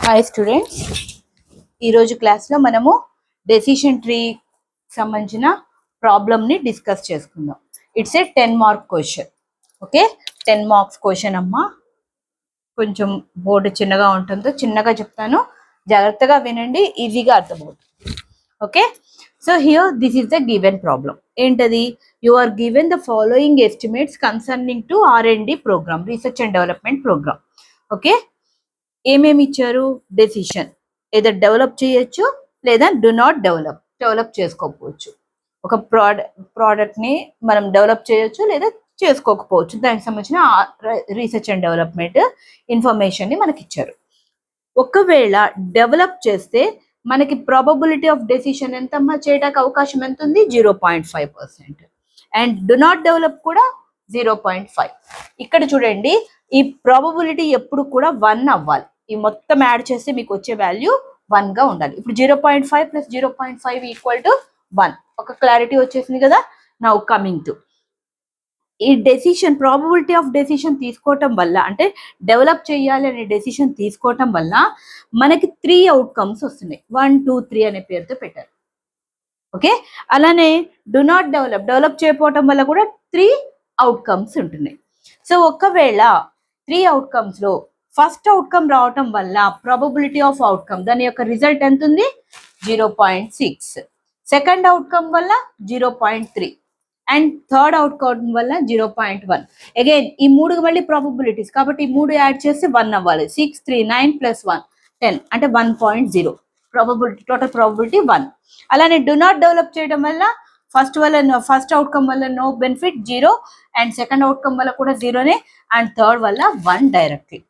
Hi students, ఈరోజు క్లాస్లో మనము డెసిషన్ ట్రీ సంబంధించిన ప్రాబ్లమ్ని డిస్కస్ చేసుకుందాం. It's a 10 mark question. Okay, 10 marks question అమ్మా. కొంచెం బోర్డు చిన్నగా ఉంటుందో చిన్నగా చెప్తాను, జాగ్రత్తగా వినండి, ఈజీగా అర్థమవుతుంది. Okay, so here this is the given problem. ఏంటది? You are given the following estimates concerning to R&D program, research and development program. Okay, ఏమేమి ఇచ్చారు? డెసిషన్ ఏదో డెవలప్ చేయొచ్చు లేదా డు నాట్ డెవలప్ చేసుకోకపోవచ్చు. ఒక ప్రోడక్ట్ని మనం డెవలప్ చేయొచ్చు లేదా చేసుకోకపోవచ్చు. దానికి సంబంధించిన రీసెర్చ్ అండ్ డెవలప్మెంట్ ఇన్ఫర్మేషన్ని మనకి ఇచ్చారు. ఒకవేళ డెవలప్ చేస్తే మనకి ప్రాబబిలిటీ ఆఫ్ డెసిషన్ ఎంతమ్మా చేయడానికి అవకాశం ఎంత ఉంది? 0.5%. అండ్ డు నాట్ డెవలప్ కూడా 0.5. ఇక్కడ చూడండి, ఈ ప్రాబబిలిటీ ఎప్పుడు కూడా 1 అవ్వాలి. ఈ మొత్తం యాడ్ చేస్తే మీకు వచ్చే వాల్యూ 1 గా ఉండాలి. ఇప్పుడు 0.5 + 0.5 = 1. ఒక క్లారిటీ వచ్చేసింది కదా. నౌ కమింగ్ టు ఈ డెసిషన్, ప్రాబబిలిటీ ఆఫ్ డెసిషన్ తీసుకోవటం వల్ల, అంటే డెవలప్ చేయాలి అనే డెసిషన్ తీసుకోవటం వల్ల మనకి 3 అవుట్కమ్స్ వస్తున్నాయి. 1, 2, 3 అనే పేరుతో పెట్టారు. ఓకే, అలానే డు నాట్ డెవలప్ చేయకపోవటం వల్ల కూడా 3 అవుట్కమ్స్ ఉంటున్నాయి. సో ఒకవేళ 3 అవుట్కమ్స్ లో ఫస్ట్ అవుట్కమ్ రావటం వల్ల ప్రాబబిలిటీ ఆఫ్ అవుట్కమ్, దాని యొక్క రిజల్ట్ ఎంత ఉంది? 0.6. సెకండ్ అవుట్కమ్ వల్ల 0.3 అండ్ థర్డ్ అవుట్కమ్ వల్ల 0.1. అగైన్ ఈ 3 మళ్ళీ ప్రాబబిలిటీస్ కాబట్టి ఈ 3 యాడ్ చేస్తే 1 అవ్వాలి. 6, 3, 9 + 1 10 అంటే 1.0 ప్రాబబిలిటీ, టోటల్ ప్రాబబిలిటీ 1. అలానే డు నాట్ డెవలప్ చేయడం వల్ల ఫస్ట్ అవుట్కమ్ వల్ల no benefit 0 and second outcome వల్ల కూడా 0నే అండ్ థర్డ్ వల్ల 1 డైరెక్ట్లీ.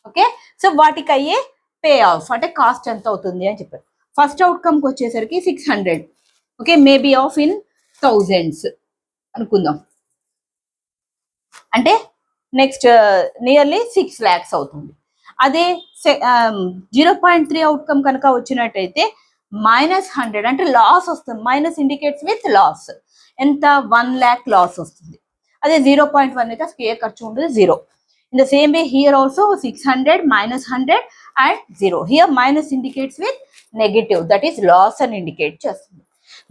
ఓకే, సో వాటికి అయ్యే పే ఆఫ్ అంటే కాస్ట్ ఎంత అవుతుంది అని చెప్పారు. ఫస్ట్ అవుట్కమ్కి వచ్చేసరికి 600. Okay, maybe of in thousands అనుకుందాం. అంటే నెక్స్ట్ నియర్లీ 6 lakhs అవుతుంది. అదే 0.3 అవుట్కమ్ కనుక వచ్చినట్టయితే -100 అంటే లాస్ వస్తుంది. Minus indicates with loss. ఎంత? 1 lakh లాస్ వస్తుంది. అదే 0.1 అయితే అసలు ఏ ఖర్చు ఉండదు, 0. In the same way here also 600 -100 and 0. Here minus indicates with negative, that is loss and indicate చేస్తుంది.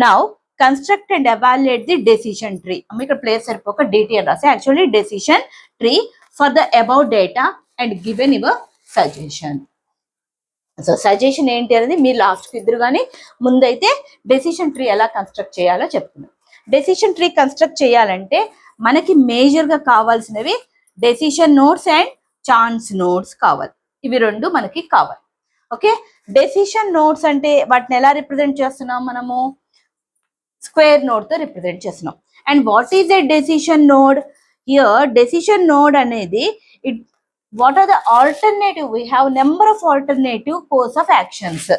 Now construct and evaluate the decision tree. ఇక్కడ ప్లేస్ సరిపోక DTR రాసి, actually decision tree for the above data and given your suggestion. So suggestion ఏంటి అనేది మీరు లాస్ట్కి ఇద్దరు కానీ ముందైతే డెసిషన్ ట్రీ ఎలా కన్స్ట్రక్ట్ చేయాలో చెప్తున్నాను. డెసిషన్ ట్రీ కన్స్ట్రక్ట్ చేయాలంటే మనకి మేజర్గా కావాల్సినవి decision notes and chance notes కావాలి. ఇవి రెండు మనకి కావాలి. ఓకే, డెసిషన్ నోట్స్ అంటే వాటిని ఎలా రిప్రజెంట్ చేస్తున్నాం? మనము స్క్వేర్ నోడ్ తో రిప్రజెంట్ చేస్తున్నాం. And what is a decision node? Here decision node అనేది what are the alternative? We have number of alternative course of actions.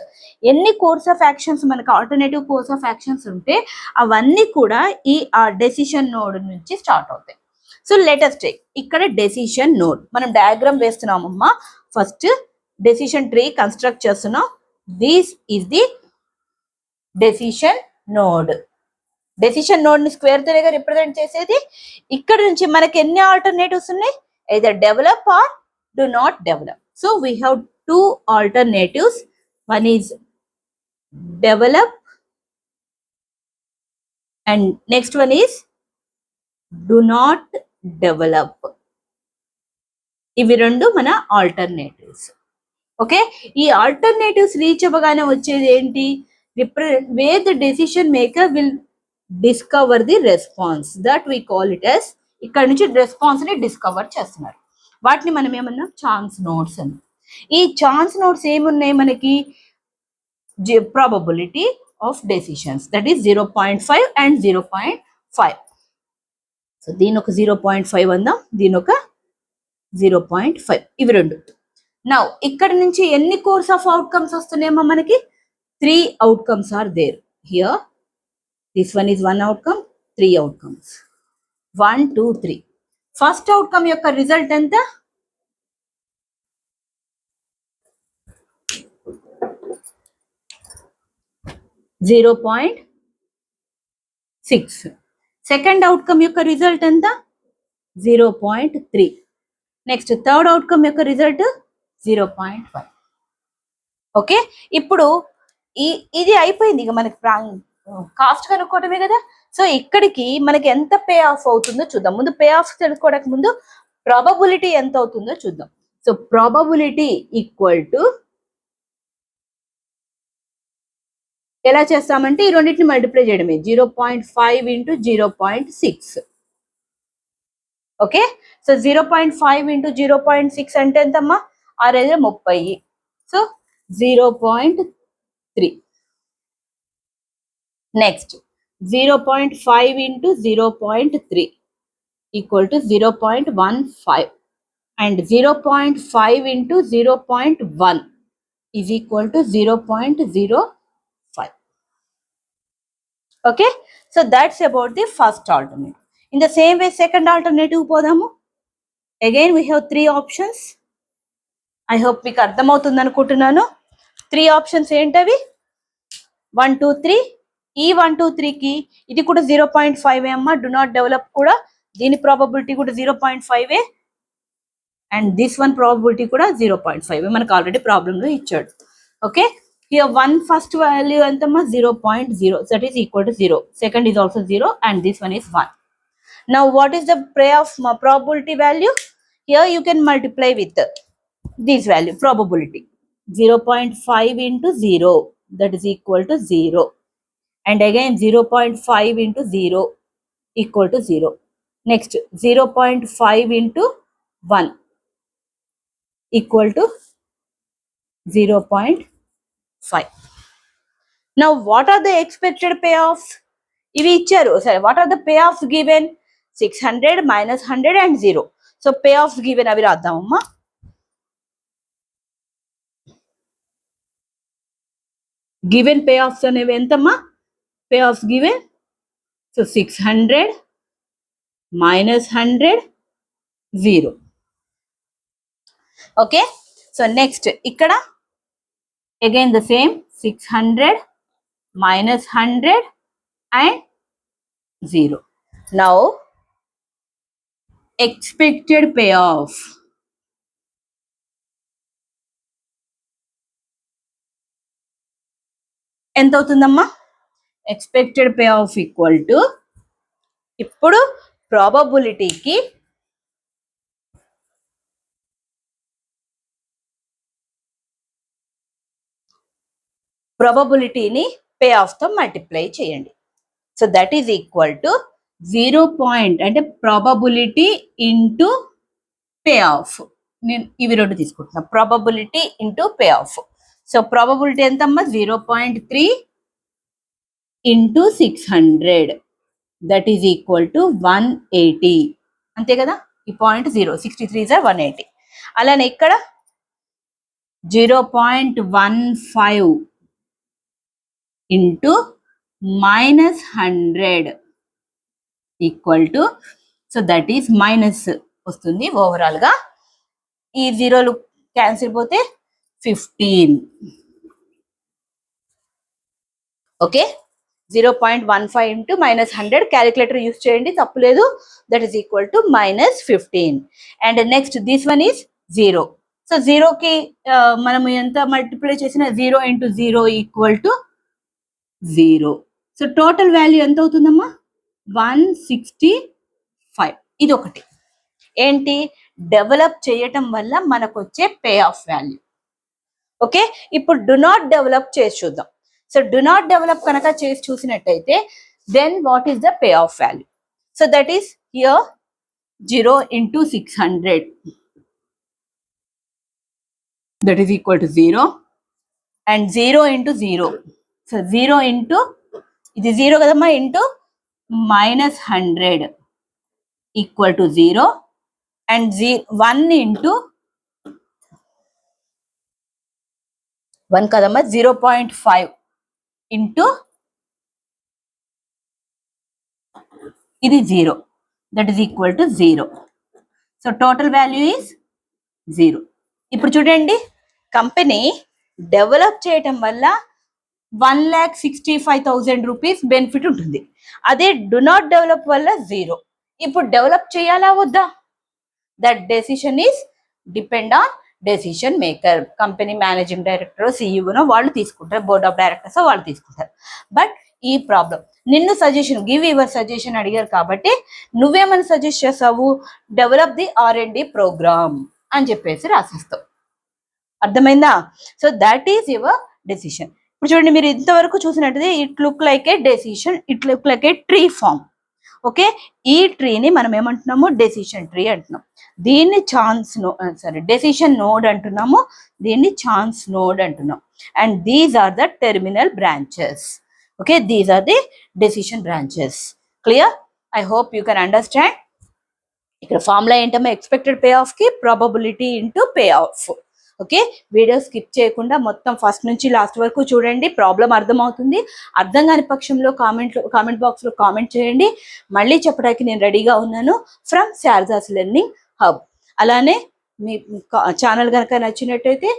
ఎన్ని కోర్స్ ఆఫ్ యాక్షన్స్ మనకు ఆల్టర్నేటివ్ కోర్స్ ఆఫ్ యాక్షన్స్ ఉంటే అవన్నీ కూడా ఈ decision node నుంచి start అవుతాయి. So let us take ఇక్కడ డెసిషన్ నోడ్ మనం డయాగ్రామ్ వేస్తున్నామమ్మా. ఫస్ట్ డెసిషన్ ట్రీ కన్స్ట్రక్ట్ చేస్తున్నాం. This is the decision node. Decision node ని స్క్వేర్ తోగా రిప్రజెంట్ చేసేది. ఇక్కడ నుంచి మనకి ఎన్ని ఆల్టర్నేటివ్స్ ఉన్నాయి? either develop or do not develop. So we have 2 alternatives. One is develop and next one is do not develop. ఇవి రెండు మన ఆల్టర్నేటివ్స్. ఓకే, ఈ ఆల్టర్నేటివ్స్ రీచ్ అవ్వగానే వచ్చేది ఏంటి? where the decision maker will discover the response, that we call it as, ఇక్కడ నుంచి response ని డిస్కవర్ చేస్తున్నారు. వాటిని మనం ఏమన్నా ఛాన్స్ నోట్స్ అని. ఈ ఛాన్స్ నోట్స్ ఏమున్నాయి మనకి? Probability of decisions, that is 0.5 and 0.5. So దీని ఒక 0.5 అందాం, దీని ఒక 0.5, ఇవి రెండు. నౌ ఇక్కడ నుంచి ఎన్ని కోర్స్ ఆఫ్ అవుట్కమ్స్ వస్తున్నాయేమో మనకి? 3 outcomes are there here. This one is 1 outcome, 3 outcomes. 1, 2, 3. First outcome యొక్క రిజల్ట్ ఎంత? 0.6. సెకండ్ అవుట్కమ్ యొక్క రిజల్ట్ ఎంత? 0.3. నెక్స్ట్ థర్డ్ అవుట్కమ్ యొక్క రిజల్ట్ 0.5. ఓకే, ఇప్పుడు ఇది అయిపోయింది, ఇక మనకి కాస్ట్ కనుక్కోవటమే కదా. సో ఇక్కడికి మనకి ఎంత పే ఆఫ్ అవుతుందో చూద్దాం. ముందు పే ఆఫ్ తెలుసుకోవడానికి ముందు ప్రాబబిలిటీ ఎంత అవుతుందో చూద్దాం. సో ప్రాబబిలిటీ ఈక్వల్ టు, ఎలా చేస్తామంటే ఈ రెండింటిని మల్టిప్లై చేయడమే, 0.5 ఇంటూ 0.6. ఓకే, సో 0.5 ఇంటూ 0.6 అంటే ఎంతమ్మా, 6×30. So 0.3. Next 0.5 into 0.3 equal to 0.15. And 0.5 into 0.1 is equal to 0.05. Okay, so that's about the first alternative. In the same way second alternative పోదాము. Again we have 3 options. I hope మీకు అర్థమవుతుంది అనుకుంటున్నాను. 3 options ఏంటవి, 1 2 3. ఈ 1 2 3కి ఇది కూడా 0.5 అమ్మ. డు నాట్ డెవలప్ కూడా దీని ప్రాబబిలిటీ కూడా 0.5. అండ్ దిస్ వన్ ప్రాబబిలిటీ కూడా 0.5 మనకు ఆల్రెడీ ప్రాబ్లంలో ఇచ్చాడు. ఓకే, here 1 first value ఎంతమ్మా, 0.0, that is equal to 0. Second is also 0 and this one is 1. Now what is the probability value? Here you can multiply with this value, probability. 0.5 into 0, that is equal to 0. And again 0.5 into 0 equal to 0. Next 0.5 into 1 equal to 0.5. Now what are the expected payoffs? ఇవి ఇచ్చారు. సరే, what are the payoffs given? 600 minus 100 and 0. So payoffs given అవి రాద్దామమ్మా. Given payoffs అనేవి ఎంతమ్మా, payoffs given. So 600 minus 100, 0. Okay, so next ఇక్కడ again the same, 600 minus 100 and 0. Now expected payoff. ఎంత అవుతుందమ్మా, expected pay of equal to, ఇప్పుడు ప్రాబబిలిటీకి ప్రాబబిలిటీని పే ఆఫ్తో మల్టిప్లై చేయండి. So that is equal to 0. అంటే ప్రాబబిలిటీ ఇంటూ పే ఆఫ్. నేను ఇవి రెండు తీసుకుంటున్నా, probability into pay of. So probability ఎంతమ్మా, 0.3 into 600, that is equal to 180. అంతే కదా, ఈ పాయింట్ 0, 63 is 180. అలానే ఇక్కడ 0.15 into -100 equal to, so that is minus వస్తుంది ఓవరాల్ గా. ఈ జీరోలు క్యాన్సిల్ పోతే 15. ఓకే, 0.15 ఇంటూ -100, క్యాలిక్యులేటర్ యూస్ చేయండి, తప్పులేదు. That is equal to -15. And next this one is 0. So 0కి మనము ఎంత మల్టిప్లై చేసినా 0 into 0 equal to 0. So total value ఎంత అవుతుందమ్మా, 165. ఇది ఒకటి ఏంటి, డెవలప్ చేయటం వల్ల మనకు వచ్చే పే ఆఫ్ వాల్యూ. ఓకే, ఇప్పుడు డు నాట్ డెవలప్ చేసి చూద్దాం. సో డు నాట్ డెవలప్ కనుక చేసి చూసినట్టయితే then what is the pay off value? So that is here 0 into 600, that is equal to 0. And 0 into 0, so 0 into ఇది 0 కదమ్మా, into -100 equal to 0. And 1 into 1 కదమ్మా, 0.5 into ఇది 0, that is equal to 0. So total value is 0. ఇప్పుడు చూడండి, company develop చేయటం వల్ల 1,65,000 rupees benefit ఉంటుంది. అదే డు నాట్ డెవలప్ వల్ల 0. ఇప్పుడు డెవలప్ చేయాలా వద్దా? That decision is depend on decision maker, company managing director, సిఇఓనో వాళ్ళు తీసుకుంటారు, బోర్డ్ ఆఫ్ డైరెక్టర్స్ వాళ్ళు తీసుకుంటారు. బట్ ఈ ప్రాబ్లం నిన్ను సజెషన్, గివ్ యువర్ సజెషన్ అడిగారు కాబట్టి నువ్వేమని సజెస్ట్ చేస్తావు, డెవలప్ ది R&D ప్రోగ్రామ్ అని చెప్పేసి రాసిస్తావు. అర్థమైందా? So that is your decision. ఇప్పుడు చూడండి, మీరు ఇంతవరకు చూసినట్టుది it look like a decision, it look like a tree form. Okay, ఈ ట్రీని మనం ఏమంటున్నాము, డెసిషన్ ట్రీ అంటున్నాం. దీన్ని డెసిషన్ నోడ్ అంటున్నాము, దీన్ని ఛాన్స్ నోడ్ అంటున్నాం. And these are the terminal branches. Okay, these are the decision branches. Clear? I hope you can understand. ఇక్కడ formula ఏంటమ్మా, ఎక్స్పెక్టెడ్ పే ఆఫ్ కి probability into pay off. Okay, video skip చేయకుండా మొత్తం first నుంచి last వరకు చూడండి, problem అర్థమవుతుంది. అర్థం కాని పక్షంలో కామెంట్ బాక్స్లో కామెంట్ చేయండి. మళ్ళీ చెప్పడానికి నేను రెడీగా ఉన్నాను ఫ్రమ్ శారదాస్ లెర్నింగ్ హబ్. అలానే మీ ఛానల్ కనుక నచ్చినట్టయితే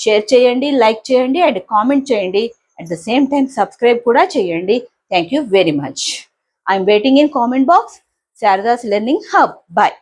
షేర్ చేయండి, లైక్ చేయండి అండ్ కామెంట్ చేయండి. At the same time subscribe కూడా చేయండి. Thank you very much. I'm waiting in comment box. Sharada's learning hub. Bye.